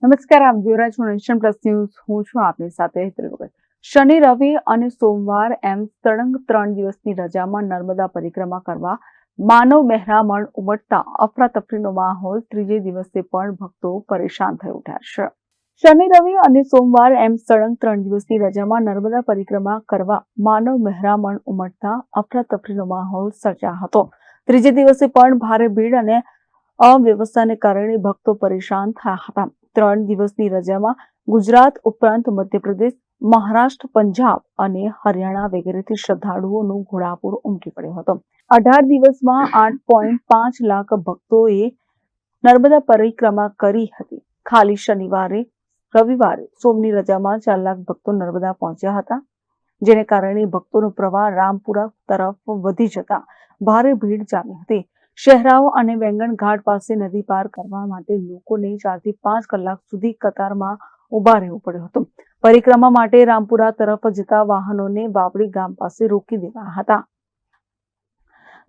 નમસ્કાર, આપ જોઈ રહ્યા છો નેશન પ્લસ ન્યૂઝ. હું છું આપની સાથે હેતલ વગર. શનિ, રવિ અને સોમવાર એમ સળંગ 3 દિવસની રજામાં નર્મદા પરિક્રમા કરવા માનવ મહેરામણ ઉમટતા અફરાતફરીનો માહોલ ત્રીજે દિવસે પણ ભક્તો પરેશાન થઈ ઉઠ્યા છે. શનિ, રવિ અને સોમવાર એમ સળંગ 3 દિવસની રજામાં નર્મદા પરિક્રમા કરવા માનવ મહેરામણ ઉમટતા અફરાતફરીનો માહોલ સર્જાયો હતો. ત્રીજે દિવસે પણ ભારે ભીડ અને અવ્યવસ્થાને કારણે ભક્તો પરેશાન થયા હતા. 3 દિવસની રજામાં ગુજરાત ઉપરાંત મધ્યપ્રદેશ, મહારાષ્ટ્ર, પંજાબ અને હરિયાણા વગેરેથી શ્રદ્ધાળુઓનું ઘોડાપૂર ઉમટી પડ્યો હતો. 18 દિવસમાં 8.5 લાખ ભક્તોએ નર્મદા પરિક્રમા કરી હતી. ખાલી શનિવારે, રવિવારે, સોમની રજામાં 4 લાખ ભક્તો નર્મદા પહોંચ્યા હતા, જેને કારણે ભક્તોનો પ્રવાહ રામપુરા તરફ વધી જતા ભારે ભીડ જામી હતી. શહેરાઓ અને વેંગણ ઘાટ પાસે નદી પાર કરવા માટે લોકોને 4 થી 5 કલાક સુધી કતારમાં ઉભા રહેવું પડ્યું હતું. પરિક્રમા માટે રામપુરા તરફ જતા વાહનોને વાવડી ગામ પાસે રોકી દેવાયા હતા.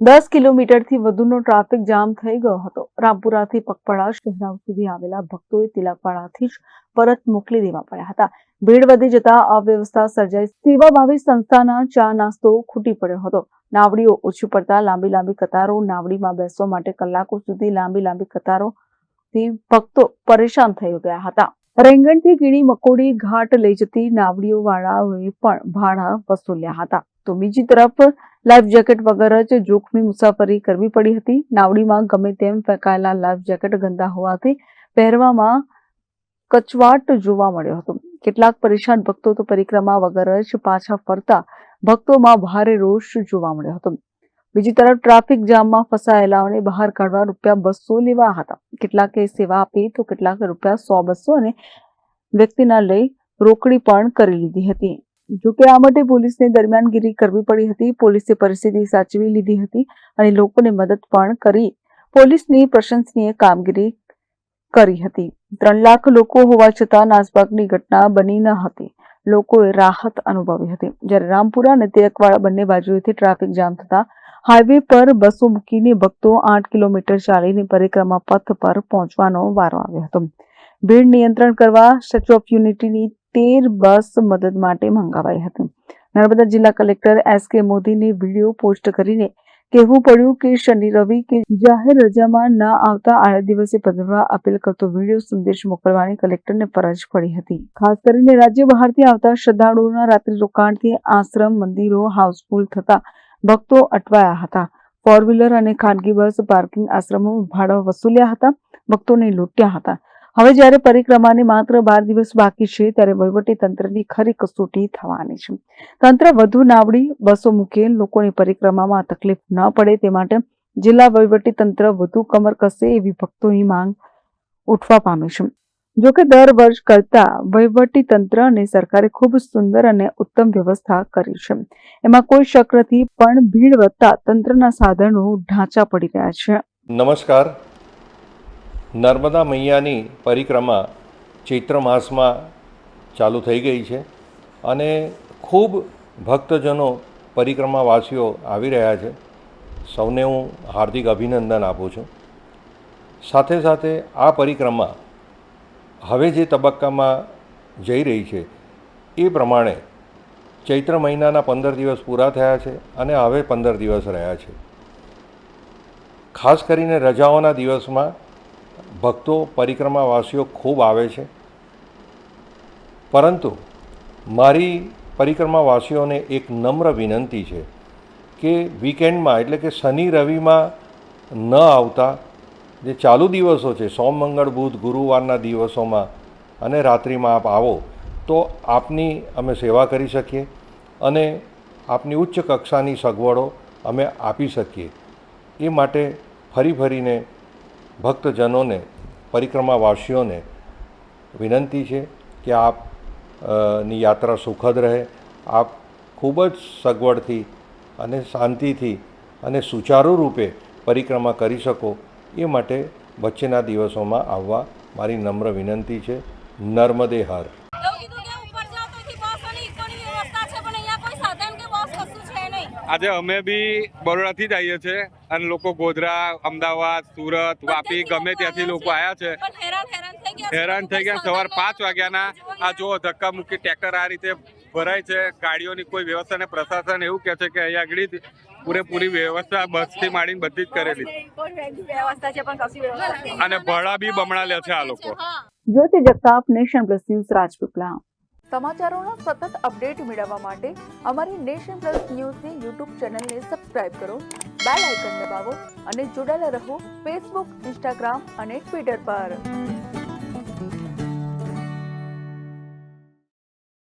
10 કિલોમીટરથી વધુનો ટ્રાફિક જામ થઈ ગયો હતો. રામપુરાથી પગપાળા શહેરાઓ સુધી આવેલા ભક્તોએ તિલકવાડાથી જ પરત મોકલી દેવા પડ્યા હતા. ભીડ વધી જતા અવ્યવસ્થા સર્જાઈ. સેવાભાવી સંસ્થાના ચા નાસ્તો ખૂટી પડ્યો હતો. નાવડીઓ ઓછી પડતા લાંબી કતારો. નાવડીમાં બેસવા માટે કલાકો સુધી લાંબી કતારોથી ભક્તો પરેશાન થઈ ગયા હતા. રેંગણથી કીડી મકોડી ઘાટ લઈ જતી નાવડીઓ વાળાઓએ પણ ભાડા વસૂલ્યા હતા. તો બીજી તરફ લાઈફ જેકેટ વગર જ જોખમી મુસાફરી કરવી પડી હતી. નાવડીમાં ગમે તેમ ફેંકાયેલા લાઈફ જેકેટ ગંદા હોવાથી પહેરવામાં કચવાટ જોવા મળ્યો હતો. કેટલાક પરેશાન ભક્તો તો પરિક્રમા વગર જ પાછા ફરતા ભક્તોમાં ભારે રોષ જોવા મળ્યો હતો. બીજી તરફ ટ્રાફિક જામમાં ફસાયેલાઓને બહાર કાઢવા ₹200 લેવા હતા. કેટલાકે સેવા આપી તો કેટલાક ₹100-200 અને વ્યક્તિના લઈ રોકડી પણ કરી લીધી હતી. જોકે આ માટે પોલીસને દરમિયાનગીરી કરવી પડી હતી. પોલીસે પરિસ્થિતિ સાચવી લીધી હતી અને લોકોને મદદ પણ કરી. પોલીસની પ્રશંસનીય કામગીરી કરી હતી. 3 લાખ લોકો હોવા છતાં નાસભાગની ઘટના બની ન હતી. લોકોએ રાહત અનુભવી હતી. જ્યારે રામપુરા અને તિલકવાડા બંને બાજુએથી ટ્રાફિક જામ થતા હાઈવે પર બસો મૂકીને ભક્તો 8 કિલોમીટર ચાલીને પરિક્રમા પથ પર પહોંચવાનો વારો આવ્યો હતો. ભીડ નિયંત્રણ કરવા સ્ટેચ્યુ ઓફ યુનિટીની 13 બસ મદદ માટે મંગાવાઈ હતી. નર્મદા જિલ્લા કલેક્ટર S.K. મોદીને વિડીયો પોસ્ટ કરીને કહેવું પડ્યું કે શનિ, રવિ કે જાહેર રજામાં ન આવતા આડા દિવસે પધારવા અપીલ કરતો વિડીયો સંદેશ મોકલવાની કલેક્ટરને ફરજ પડી હતી. ખાસ કરીને રાજ્ય બહારથી આવતા શ્રદ્ધાળુઓના રાત્રિ રોકાણથી આશ્રમ, મંદિરો હાઉસફુલ થતા ભક્તો અટવાયા હતા. 4 વ્હીલર અને ખાનગી બસ પાર્કિંગ આશ્રમો ભાડા વસૂલ્યા હતા. ભક્તોને લૂંટ્યા હતા. હવે જ્યારે પરિક્રમાને માત્ર 12 દિવસ બાકી છે, ત્યારે વહીવટી તંત્રની ખરી કસોટી થવાની છે. તંત્ર વધુ નાવડી, બસો મૂકે, લોકોની પરિક્રમામાં તકલીફ ન પડે તે માટે જિલ્લા વહીવટી તંત્ર વધુ કમર કસે એવી ભક્તોની માંગ ઉઠવા પામી છે. જોકે દર વર્ષ કરતા વહીવટી તંત્ર અને સરકારે ખૂબ સુંદર અને ઉત્તમ વ્યવસ્થા કરી છે, એમાં કોઈ શક નથી. પણ ભીડ વધતા તંત્રના સાધનો ઢાંચા પડી રહ્યા છે. નમસ્કાર. નર્મદા મૈયાની પરિક્રમા ચૈત્ર માસમાં ચાલુ થઈ ગઈ છે અને ખૂબ ભક્તજનો પરિક્રમાવાસીઓ આવી રહ્યા છે. સૌને હું હાર્દિક અભિનંદન આપું છું. સાથે સાથે આ પરિક્રમા હવે જે તબક્કામાં જઈ રહી છે એ પ્રમાણે ચૈત્ર મહિનાના 15 દિવસ પૂરા થયા છે અને હવે 15 દિવસ રહ્યા છે. ખાસ કરીને રજાઓના દિવસમાં ભક્તો પરિક્રમાવાસીઓ ખૂબ આવે છે. પરંતુ મારી પરિક્રમાવાસીઓને એક નમ્ર વિનંતી છે કે વીકેન્ડમાં એટલે કે શનિ રવિમાં ન આવતા જે ચાલુ દિવસો છે, સોમ, મંગળ, બુધ, ગુરુવારના દિવસોમાં અને રાત્રિમાં આપ આવો તો આપની અમે સેવા કરી શકીએ અને આપની ઉચ્ચ કક્ષાની સગવડો અમે આપી શકીએ. એ માટે ફરીને ભક્તજનોને, પરિક્રમાવાસીઓને વિનંતી છે કે આપની યાત્રા સુખદ રહે, આપ ખૂબ જ સગવડથી અને શાંતિથી અને સુચારુ રૂપે પરિક્રમા કરી શકો એ માટે વચ્ચેના દિવસોમાં આવવા મારી નમ્ર વિનંતી છે. નર્મદે હર. આજે અમે બી બરોડાથી જ આવીએ છીએ અને લોકો ગોધરા, અમદાવાદ, સુરત, વાપી ગમે ત્યાંથી લોકો આવ્યા છે. હેરાન થઈ ગયા. સવાર 5 વાગ્યાના આ જો ધક્કા મૂકી ટ્રેક્ટર આ રીતે ભરાય છે. ગાડીઓની કોઈ વ્યવસ્થા ને પ્રશાસન એવું કહે છે કે અહીંયા આગળ પૂરેપૂરી વ્યવસ્થા બસથી માંડીને બધી જ કરેલી અને ભાડા બી બમણા લે છે આ લોકો. Jyoti Jagtap, nation plus news, Rajpipla. સમાચારોનો સતત અપડેટ મેળવવા માટે અમારી નેશન પ્લસ ન્યૂઝની યુટ્યુબ ચેનલને સબસ્ક્રાઇબ કરો, બેલ આઇકન દબાવો અને જોડાયેલા રહો ફેસબુક, ઇન્સ્ટાગ્રામ અને ટ્વિટર પર.